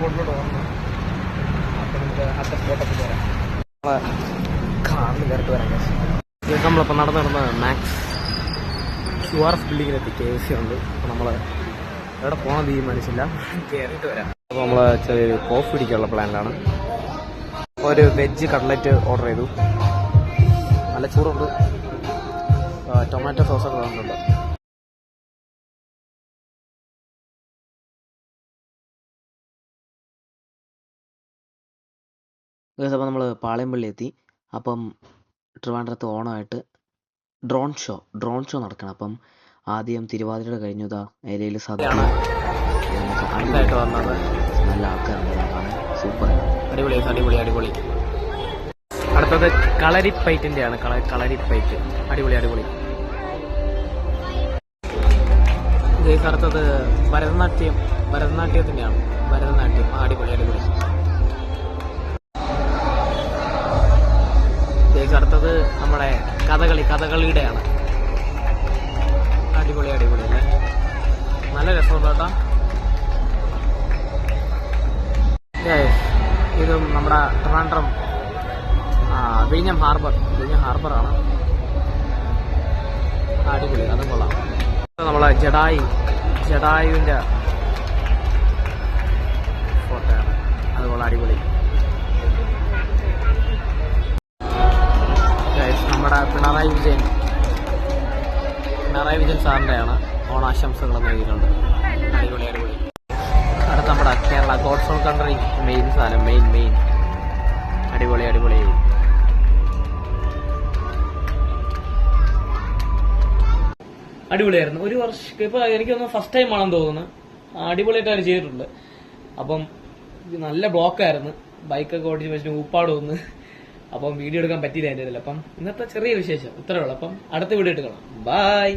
സ്പോട്ടിലോട്ട് വന്നു. അപ്പം നമുക്ക് അടുത്ത സ്പോട്ടൊക്കെ പോരാം. നമ്മളെ കാറിന് കയറിട്ട് വരാം. നമ്മളിപ്പോൾ നടന്ന് മാക്സ് QRF ബിൽഡിങ്ങിലെത്തി. KFC ഉണ്ട്. അപ്പോൾ നമ്മൾ എവിടെ പോകണം തീരുമാനിച്ചില്ല, കയറിയിട്ട് വരാം. അപ്പോൾ നമ്മൾ ചെറിയൊരു കോഫി പിടിക്കാനുള്ള പ്ലാനിലാണ്. ഒരു വെജ് കട്ട്ലറ്റ് ഓർഡർ ചെയ്തു. നല്ല ചൂടുണ്ട്. ടൊമാറ്റോ സോസൊക്കെ വന്നിട്ടുണ്ട്. അപ്പോൾ നമ്മൾ പാളയംപള്ളി എത്തി. അപ്പം ട്രിവാൻഡ്രത്ത് ഓണമായിട്ട് ഡ്രോൺ ഷോ നടക്കണം. അപ്പം ആദ്യം തിരുവാതിരയുടെ കഴിഞ്ഞതാ ഏരിയയിൽ സദ്യയാണ് വന്നത്. നല്ല ആൾക്കാരുണ്ട് കാണാൻ. സൂപ്പർ, അടിപൊളി അടിപൊളി അടിപൊളി. അടുത്തത് കളരിപ്പയറ്റിൻ്റെ ആണ്. കളരിപ്പയറ്റ് അടിപൊളി അടിപൊളി. അടുത്തത് ഭരതനാട്യത്തിൻ്റെയാണ്. ഭരതനാട്യം അടിപൊളി അടിപൊളി. അടുത്തത് നമ്മുടെ കഥകളിയുടെയാണ്. അടിപൊളി അടിപൊളി അല്ലേ, നല്ല രസമുണ്ട് കേട്ടോ. ഇത് നമ്മുടെ ട്രിവാൻഡ്രം വിഴിഞ്ഞം ഹാർബറാണ്. അടിപൊളി, അതും കൊള്ളാം. നമ്മളെ ജഡായുവിൻ്റെ ഫോട്ടോയാണ്. അത് കൊള്ളാം, അടിപൊളി. നമ്മുടെ പിണറായി വിജയൻ സാറിൻ്റെയാണ്. ഓണാശംസകൾ നൽകിയിട്ടുണ്ട്. അടിപൊളി അടിപൊളി. അടുത്ത നമ്മുടെ Kerala God's own country main സാധനം, മെയിൻ അടിപൊളി അടിപൊളി. അടിപൊളിയായിരുന്നു. ഒരു വർഷം ഇപ്പൊ എനിക്കൊന്ന് ഫസ്റ്റ് ടൈം ആണെന്ന് തോന്നുന്നു. അടിപൊളിയായിട്ട് ചെയ്തിട്ടുണ്ട്. അപ്പം നല്ല ബ്ലോക്കായിരുന്നു. ബൈക്കൊക്കെ ഓടിച്ച് വെച്ചിട്ട് ഊപ്പാട് വന്ന്. അപ്പം വീഡിയോ എടുക്കാൻ പറ്റിയില്ല എൻ്റെ ഇതിൽ. അപ്പം ഇന്നത്തെ ചെറിയ വിശേഷം ഇത്രയേ ഉള്ളൂ. അപ്പം അടുത്ത വീഡിയോ എടുക്കണം. ബൈ.